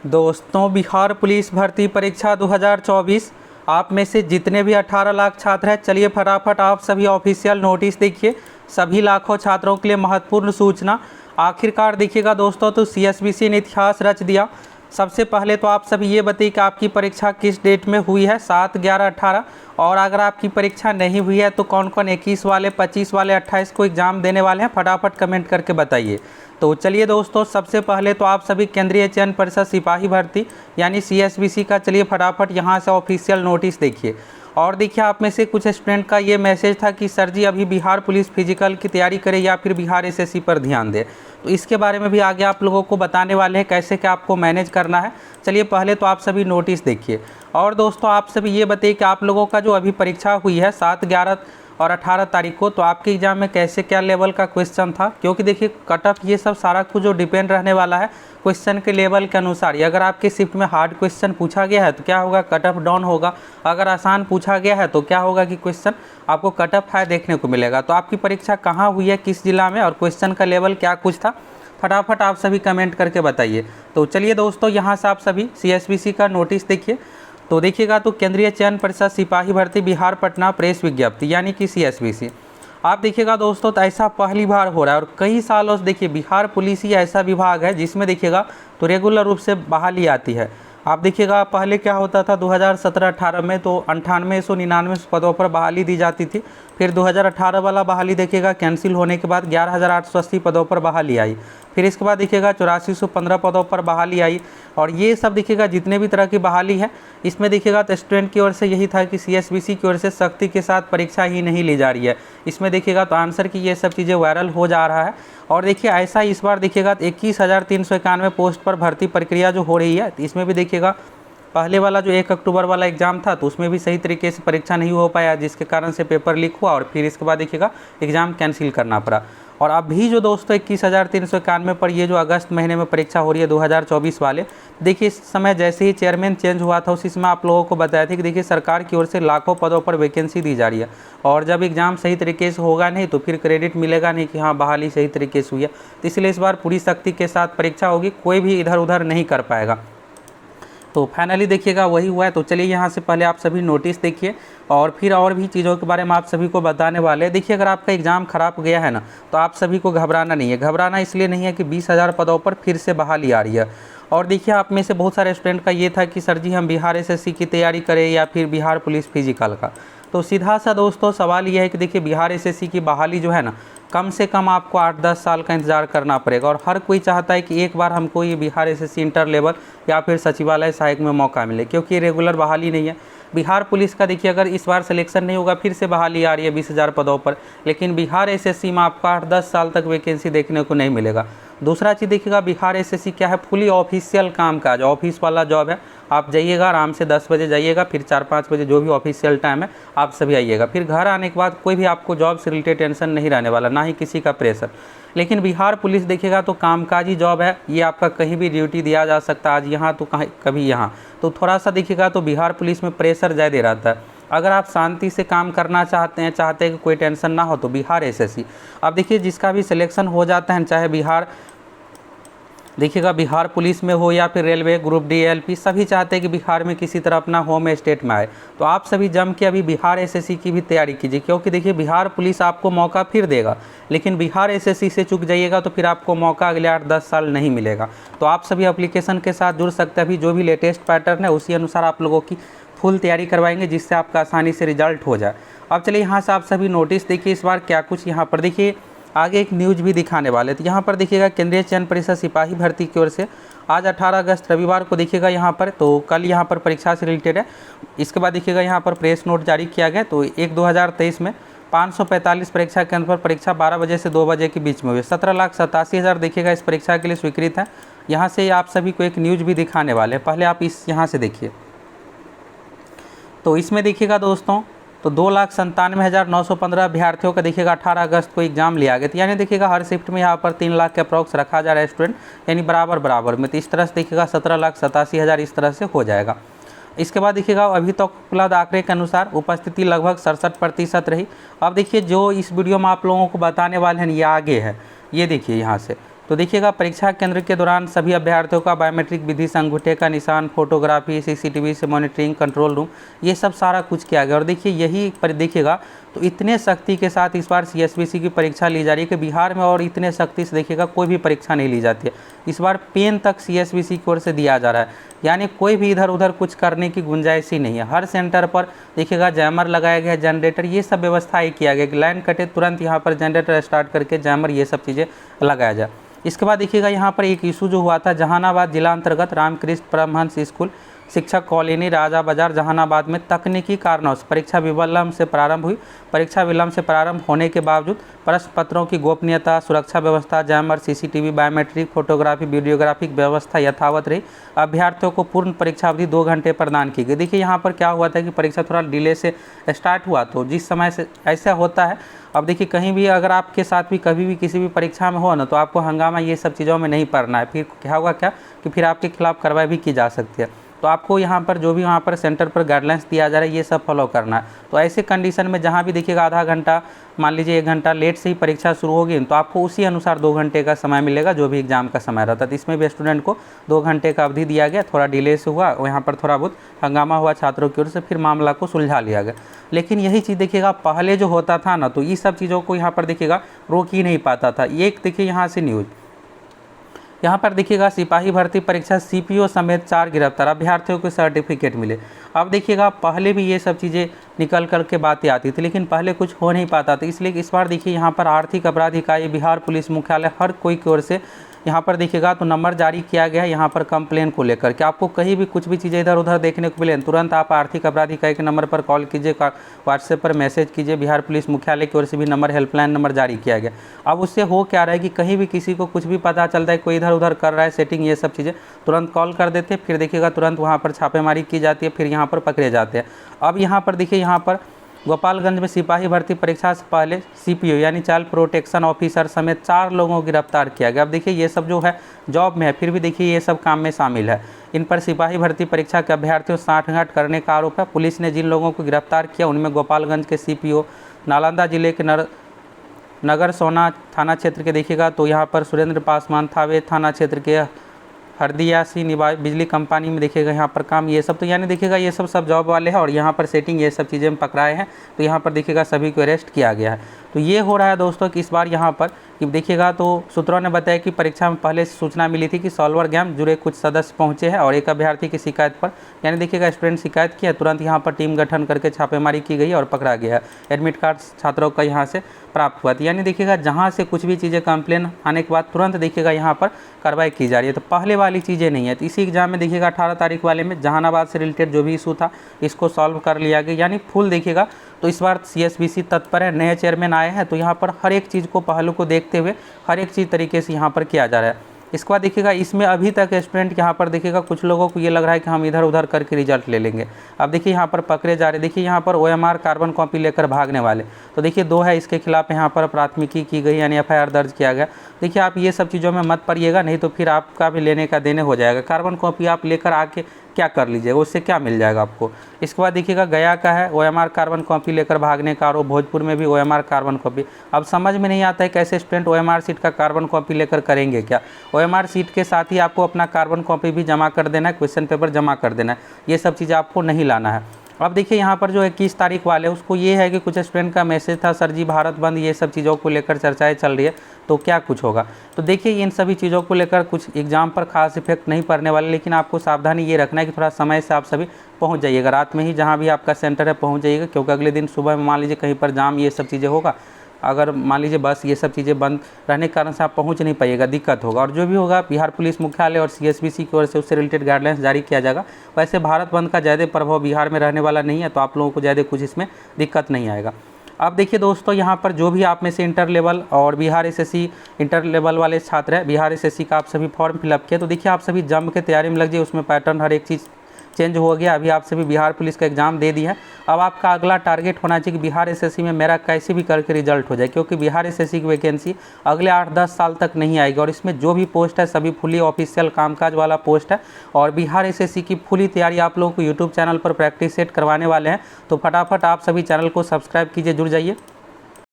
दोस्तों, बिहार पुलिस भर्ती परीक्षा 2024 आप में से जितने भी 18 लाख छात्र हैं, चलिए फटाफट आप सभी ऑफिशियल नोटिस देखिए। सभी लाखों छात्रों के लिए महत्वपूर्ण सूचना। आखिरकार देखिएगा दोस्तों, तो सीएसबीसी ने इतिहास रच दिया। सबसे पहले तो आप सभी ये बताइए कि आपकी परीक्षा किस डेट में हुई है, 7, 11, 18। और अगर आपकी परीक्षा नहीं हुई है तो कौन कौन 21 वाले, 25 वाले, 28 को एग्ज़ाम देने वाले हैं, फटाफट कमेंट करके बताइए। तो चलिए दोस्तों, सबसे पहले तो आप सभी केंद्रीय चयन परिषद सिपाही भर्ती यानी सीएसबीसी का चलिए फटाफट यहाँ से ऑफिशियल नोटिस देखिए। और देखिए, आप में से कुछ स्टूडेंट का ये मैसेज था कि सर जी अभी बिहार पुलिस फिजिकल की तैयारी करें या फिर बिहार एसएससी पर ध्यान दें। तो इसके बारे में भी आगे आप लोगों को बताने वाले हैं कैसे क्या आपको मैनेज करना है। चलिए पहले तो आप सभी नोटिस देखिए। और दोस्तों, आप सभी ये बताइए कि आप लोगों का जो अभी परीक्षा हुई है 7, 11 और 18 तारीख को, तो आपके एग्ज़ाम में कैसे क्या लेवल का क्वेश्चन था। क्योंकि देखिए कट ऑफ ये सब सारा कुछ जो डिपेंड रहने वाला है क्वेश्चन के लेवल के अनुसार ही। अगर आपके शिफ्ट में हार्ड क्वेश्चन पूछा गया है तो क्या होगा, कट ऑफ डाउन होगा। अगर आसान पूछा गया है तो क्या होगा कि क्वेश्चन आपको कट ऑफ हाई देखने को मिलेगा। तो आपकी परीक्षा कहाँ हुई है, किस जिला में, और क्वेश्चन का लेवल क्या कुछ था, फटाफट आप सभी कमेंट करके बताइए। तो चलिए दोस्तों, यहाँ से आप सभी सीएसबीसी का नोटिस देखिए। तो देखिएगा, तो केंद्रीय चयन परिषद सिपाही भर्ती बिहार पटना प्रेस विज्ञप्ति यानी कि सीएसबीसी। आप देखिएगा दोस्तों, तो ऐसा पहली बार हो रहा है और कई सालों से देखिए बिहार पुलिस ही ऐसा विभाग है जिसमें देखिएगा तो रेगुलर रूप से बहाली आती है। आप देखिएगा पहले क्या होता था 2017-18 में, तो 9899 पदों पर बहाली दी जाती थी। फिर 2018 वाला बहाली देखिएगा कैंसिल होने के बाद 11,880 पदों पर बहाली आई। फिर इसके बाद देखिएगा 8415 पदों पर बहाली आई। और ये सब देखिएगा जितने भी तरह की बहाली है, इसमें देखिएगा तो स्टूडेंट की ओर से यही था कि सीएसबीसी की ओर से सख्ती के साथ परीक्षा ही नहीं ली जा रही है। इसमें देखिएगा तो आंसर की ये सब चीज़ें वायरल हो जा रहा है। और देखिए ऐसा इस बार देखिएगा 21,391 पोस्ट पर भर्ती प्रक्रिया जो हो रही है, तो इसमें भी देखिएगा पहले वाला जो 1 अक्टूबर वाला एग्ज़ाम था तो उसमें भी सही तरीके से परीक्षा नहीं हो पाया, जिसके कारण से पेपर लीक हुआ और फिर इसके बाद देखिएगा एग्ज़ाम कैंसिल करना पड़ा। और अभी जो दोस्तों 21,391 पर ये जो अगस्त महीने में परीक्षा हो रही है 2024 वाले, देखिए इस समय जैसे ही चेयरमैन चेंज हुआ था उसी समय आप लोगों को बताया था कि देखिए सरकार की ओर से लाखों पदों पर वैकेंसी दी जा रही है। और जब एग्ज़ाम सही तरीके से होगा नहीं तो फिर क्रेडिट मिलेगा नहीं कि हाँ बहाली सही तरीके से हुई है। तो इसलिए इस बार पूरी सख्ती के साथ परीक्षा होगी, कोई भी इधर उधर नहीं कर पाएगा। तो फाइनली देखिएगा वही हुआ है। तो चलिए यहाँ से पहले आप सभी नोटिस देखिए और फिर और भी चीज़ों के बारे में आप सभी को बताने वाले हैं। देखिए अगर आपका एग्ज़ाम खराब गया है ना, तो आप सभी को घबराना नहीं है। घबराना इसलिए नहीं है कि 20,000 पदों पर फिर से बहाली आ रही है। और देखिए आप में से बहुत सारे स्टूडेंट का ये था कि सर जी हम बिहार एसएससी की तैयारी करें या फिर बिहार पुलिस फिजिकल का। तो सीधा सा दोस्तों सवाल यह है कि देखिए बिहार एसएससी की बहाली जो है ना, कम से कम आपको 8-10 साल का इंतज़ार करना पड़ेगा। और हर कोई चाहता है कि एक बार हमको ये बिहार एसएससी इंटर लेवल या फिर सचिवालय सहायक में मौका मिले, क्योंकि रेगुलर बहाली नहीं है। बिहार पुलिस का देखिए अगर इस बार सिलेक्शन नहीं होगा फिर से बहाली आ रही है 20,000 पदों पर, लेकिन बिहार एसएससी में आपको 8-10 साल तक वैकेंसी देखने को नहीं मिलेगा। दूसरा चीज़ देखिएगा, बिहार एसएससी क्या है, फुली ऑफिशियल काम काज, ऑफिस वाला जॉब है। आप जाइएगा आराम से 10 बजे जाइएगा, फिर 4-5 बजे जो भी ऑफिशियल टाइम है आप सभी आइएगा। फिर घर आने के बाद कोई भी आपको जॉब से रिलेटेड टेंशन नहीं रहने वाला, ना ही किसी का प्रेशर। लेकिन बिहार पुलिस देखिएगा तो कामकाजी जॉब है, ये आपका कहीं भी ड्यूटी दिया जा सकता है, आज यहाँ तो कहीं कभी यहाँ। तो थोड़ा सा देखिएगा तो बिहार पुलिस में प्रेशर ज़्यादा रहता है। अगर आप शांति से काम करना चाहते हैं कि कोई टेंशन ना हो, तो बिहार एसएससी। अब देखिए जिसका भी सिलेक्शन हो जाता है, चाहे बिहार देखिएगा बिहार पुलिस में हो या फिर रेलवे ग्रुप डी एलपी, सभी चाहते हैं कि बिहार में किसी तरह अपना होम स्टेट में आए। तो आप सभी जम के अभी बिहार एसएससी की भी तैयारी कीजिए, क्योंकि देखिए बिहार पुलिस आपको मौका फिर देगा, लेकिन बिहार एसएससी से चूक जाइएगा तो फिर आपको मौका अगले 8-10 साल नहीं मिलेगा। तो आप सभी एप्लीकेशन के साथ जुड़ सकते हैं। अभी जो भी लेटेस्ट पैटर्न है उसी अनुसार आप लोगों की फुल तैयारी करवाएंगे, जिससे आपका आसानी से रिजल्ट हो जाए। अब चलिए यहाँ से आप सभी नोटिस देखिए, इस बार क्या कुछ यहाँ पर देखिए आगे एक न्यूज़ भी दिखाने वाले। तो यहाँ पर देखिएगा केंद्रीय चयन परिषद सिपाही भर्ती की ओर से आज 18 अगस्त रविवार को देखिएगा यहाँ पर, तो कल यहाँ पर परीक्षा से रिलेटेड है। इसके बाद देखिएगा यहाँ पर प्रेस नोट जारी किया गया। तो 1/2023 में 545 परीक्षा केंद्र पर परीक्षा 12 बजे से 2 बजे के बीच में हुई। 17,87,000 देखिएगा इस परीक्षा के लिए स्वीकृत है। यहाँ से आप सभी को एक न्यूज़ भी दिखाने वाले हैं, पहले आप इस यहाँ से देखिए। तो इसमें देखिएगा दोस्तों, तो 2,97,915 अभ्यर्थियों का देखिएगा 18 अगस्त को एग्जाम लिया गया। तो यानी देखिएगा हर शिफ्ट में यहाँ पर 3 लाख के अप्रॉक्स रखा जा रहा है स्टूडेंट, यानी बराबर में। तो इस तरह से देखिएगा 17,87,000 इस तरह से हो जाएगा। इसके बाद देखिएगा अभी तक उपलब्ध आंकड़े के अनुसार उपस्थिति लगभग 67% रही। अब देखिए जो इस वीडियो में आप लोगों को बताने वाले हैं ये आगे है, ये देखिए यहाँ से तो देखिएगा परीक्षा केंद्र के दौरान सभी अभ्यर्थियों का बायोमेट्रिक विधि से अंगूठे का निशान, फोटोग्राफी, सीसीटीवी से मॉनिटरिंग, कंट्रोल रूम, ये सब सारा कुछ किया गया। और देखिए यही पर देखिएगा तो इतने सख्ती के साथ इस बार सीएसबीसी की परीक्षा ली जा रही है कि बिहार में और इतने सख्ती से देखिएगा कोई भी परीक्षा नहीं ली जाती है। इस बार पेन तक सीएसबीसी की ओर से दिया जा रहा है, यानी कोई भी इधर उधर कुछ करने की गुंजाइश ही नहीं है। हर सेंटर पर देखिएगा जैमर लगाया गया, जनरेटर, ये सब व्यवस्था ही किया गया कि लाइन कटे तुरंत यहाँ पर जनरेटर स्टार्ट करके जैमर ये सब चीज़ें लगाया जाए। इसके बाद देखिएगा यहाँ पर एक इशू जो हुआ था जहानाबाद जिला अंतर्गत रामकृष्ण परमहंस स्कूल शिक्षक कॉलोनी राजा बाजार जहानाबाद में तकनीकी कारणों से परीक्षा विलंब से प्रारंभ हुई। परीक्षा विलंब से प्रारंभ होने के बावजूद प्रश्न पत्रों की गोपनीयता, सुरक्षा व्यवस्था, jammer, CCTV, biometric, photography, videographic व्यवस्था यथावत रही। अभ्यर्थियों को पूर्ण परीक्षा अवधि 2 घंटे प्रदान की गई। देखिए यहाँ पर क्या हुआ था कि परीक्षा थोड़ा डिले से स्टार्ट हुआ, तो जिस समय से ऐसा होता है, अब देखिए कहीं भी अगर आपके साथ भी कभी भी किसी भी परीक्षा में हो ना, तो आपको हंगामा ये सब चीज़ों में नहीं पड़ना है। फिर क्या होगा कि फिर आपके खिलाफ कार्रवाई भी की जा सकती है। तो आपको यहाँ पर जो भी वहाँ पर सेंटर पर गाइडलाइंस दिया जा रहा है ये सब फॉलो करना है। तो ऐसे कंडीशन में जहाँ भी देखिएगा आधा घंटा, मान लीजिए 1 घंटा लेट से ही परीक्षा शुरू होगी, तो आपको उसी अनुसार 2 घंटे का समय मिलेगा जो भी एग्जाम का समय रहता है। तो इसमें भी स्टूडेंट को 2 घंटे का अवधि दिया गया। थोड़ा डिले से हुआ, यहाँ पर थोड़ा बहुत हंगामा हुआ छात्रों की ओर से, फिर मामला को सुलझा लिया गया। लेकिन यही चीज़ देखिएगा पहले जो होता था ना, तो ये सब चीज़ों को यहाँ पर देखिएगा रोक ही नहीं पाता था। एक देखिए यहाँ से न्यूज़, यहाँ पर देखिएगा सिपाही भर्ती परीक्षा सीपीओ समेत 4 गिरफ्तार, अभ्यर्थियों को सर्टिफिकेट मिले। अब देखिएगा पहले भी ये सब चीज़ें निकल कर के बातें आती थी, लेकिन पहले कुछ हो नहीं पाता था। इसलिए इस बार देखिए यहाँ पर आर्थिक अपराध इकाई, बिहार पुलिस मुख्यालय, हर कोई की ओर से यहाँ पर देखिएगा तो नंबर जारी किया गया है यहाँ पर कंप्लेन को लेकर कि आपको कहीं भी कुछ भी चीज़ें इधर उधर देखने को मिले, तुरंत आप आर्थिक अपराध इकाई के नंबर पर कॉल कीजिए, व्हाट्सएप पर मैसेज कीजिए। बिहार पुलिस मुख्यालय की ओर से भी नंबर, हेल्पलाइन नंबर जारी किया गया। अब उससे हो क्या रहा है कि कहीं भी किसी को कुछ भी पता चलता है, कोई इधर उधर कर रहा है सेटिंग, ये सब चीज़ें तुरंत कॉल कर देते हैं, फिर देखिएगा तुरंत वहाँ पर छापेमारी की जाती है, फिर यहाँ पर पकड़े जाते हैं। अब यहाँ पर देखिए यहाँ पर गोपालगंज में सिपाही भर्ती परीक्षा से पहले सीपीओ यानी चाइल्ड प्रोटेक्शन ऑफिसर समेत 4 लोगों को गिरफ्तार किया गया। अब देखिए ये सब जो है जॉब में है, फिर भी देखिए ये सब काम में शामिल है। इन पर सिपाही भर्ती परीक्षा के अभ्यर्थियों से सांठगांठ करने का आरोप है। पुलिस ने जिन लोगों को गिरफ्तार किया उनमें गोपालगंज के सीपीओ, नालंदा जिले के नगर सोना थाना क्षेत्र के देखिएगा तो यहाँ पर सुरेंद्र पासवान, थावे थाना क्षेत्र के हरदियासी निवास बिजली कंपनी में देखिएगा यहाँ पर काम, ये सब तो यानी देखिएगा ये सब जॉब वाले हैं और यहाँ पर सेटिंग ये सब चीज़ें में पकड़ाए हैं। तो यहाँ पर देखिएगा सभी को अरेस्ट किया गया है। तो ये हो रहा है दोस्तों कि इस बार यहाँ पर कि देखिएगा तो सूत्रों ने बताया कि परीक्षा में पहले सूचना मिली थी कि सॉल्वर गेम जुड़े कुछ सदस्य पहुँचे हैं और एक अभ्यर्थी की शिकायत पर यानी देखिएगा स्टूडेंट शिकायत किया, तुरंत यहाँ पर टीम गठन करके छापेमारी की गई और पकड़ा गया। एडमिट कार्ड छात्रों का यहाँ से प्राप्त हुआ था। यानी देखिएगा जहाँ से कुछ भी चीज़ें कंप्लेन आने के बाद तुरंत देखिएगा यहाँ पर कार्रवाई की जा रही है। तो पहले वाली चीज़ें नहीं है। तो इसी एग्जाम में देखिएगा 18 तारीख वाले में जहानाबाद से रिलेटेड जो भी इशू था इसको सॉल्व कर लिया गया, यानी फुल देखिएगा। तो इस बार सीएसबीसी तत्पर है, नए चेयरमैन आए हैं, तो यहाँ पर हर एक चीज़ को पहलू को देखते हुए हर एक चीज़ तरीके से यहाँ पर किया जा रहा है। इसके बाद देखिएगा इसमें अभी तक स्टूडेंट यहाँ पर देखिएगा कुछ लोगों को ये लग रहा है कि हम इधर उधर करके रिजल्ट ले लेंगे। अब देखिए यहाँ पर पकड़े जा रहे, देखिए यहाँ पर OMR कार्बन कॉपी लेकर भागने वाले, तो देखिए 2 है, इसके खिलाफ यहाँ पर प्राथमिकी की गई यानी FIR दर्ज किया गया। देखिए आप ये सब चीज़ों में मत पड़िएगा, नहीं तो फिर आपका भी लेने का देने हो जाएगा। कार्बन कॉपी आप लेकर आके क्या कर लीजिएगा, उससे क्या मिल जाएगा आपको। इसके बाद देखिएगा गया का है OMR कार्बन कॉपी लेकर भागने का आरोप, भोजपुर में भी OMR कार्बन कॉपी। अब समझ में नहीं आता है कैसे स्टूडेंट OMR सीट का कार्बन कॉपी लेकर करेंगे क्या। OMR सीट के साथ ही आपको अपना कार्बन कॉपी भी जमा कर देना है, क्वेश्चन पेपर जमा कर देना है, ये सब चीज़ें आपको नहीं लाना है। अब देखिए यहाँ पर जो 21 तारीख वाले उसको ये है कि कुछ स्टूडेंट का मैसेज था, सर जी भारत बंद, ये सब चीज़ों को लेकर चर्चाएं चल रही है, तो क्या कुछ होगा। तो देखिए इन सभी चीज़ों को लेकर कुछ एग्जाम पर खास इफेक्ट नहीं पड़ने वाले, लेकिन आपको सावधानी ये रखना है कि थोड़ा समय से आप सभी पहुँच जाइएगा, रात में ही जहाँ भी आपका सेंटर है पहुँच जाइएगा, क्योंकि अगले दिन सुबह में मान लीजिए कहीं पर जाम ये सब चीज़ें होगा, अगर मान लीजिए बस ये सब चीज़ें बंद रहने के कारण से आप पहुंच नहीं पाइएगा, दिक्कत होगा। और जो भी होगा बिहार पुलिस मुख्यालय और सीएसबीसी की ओर से उससे रिलेटेड गाइडलाइंस जारी किया जाएगा। वैसे भारत बंद का ज़्यादा प्रभाव बिहार में रहने वाला नहीं है, तो आप लोगों को ज़्यादा कुछ इसमें दिक्कत नहीं आएगा। अब देखिए दोस्तों यहाँ पर जो भी आप में से इंटर लेवल और बिहार SSC इंटर लेवल वाले छात्र हैं, बिहार SSC का आप सभी फॉर्म फिलअप किया, तो देखिए आप सभी जम के तैयारी में लग जाइए, उसमें पैटर्न हर एक चीज़ चेंज हो गया। अभी आप सभी बिहार पुलिस का एग्जाम दे दी है, अब आपका अगला टारगेट होना चाहिए कि बिहार SSC में मेरा कैसे भी करके रिजल्ट हो जाए, क्योंकि बिहार SSC की वैकेंसी अगले 8-10 साल तक नहीं आएगी और इसमें जो भी पोस्ट है सभी फुली ऑफिशियल कामकाज वाला पोस्ट है। और बिहार SSC की फुली तैयारी आप लोगों को यूट्यूब चैनल पर प्रैक्टिस सेट करवाने वाले हैं, तो फटाफट आप सभी चैनल को सब्सक्राइब कीजिए, जुड़ जाइए।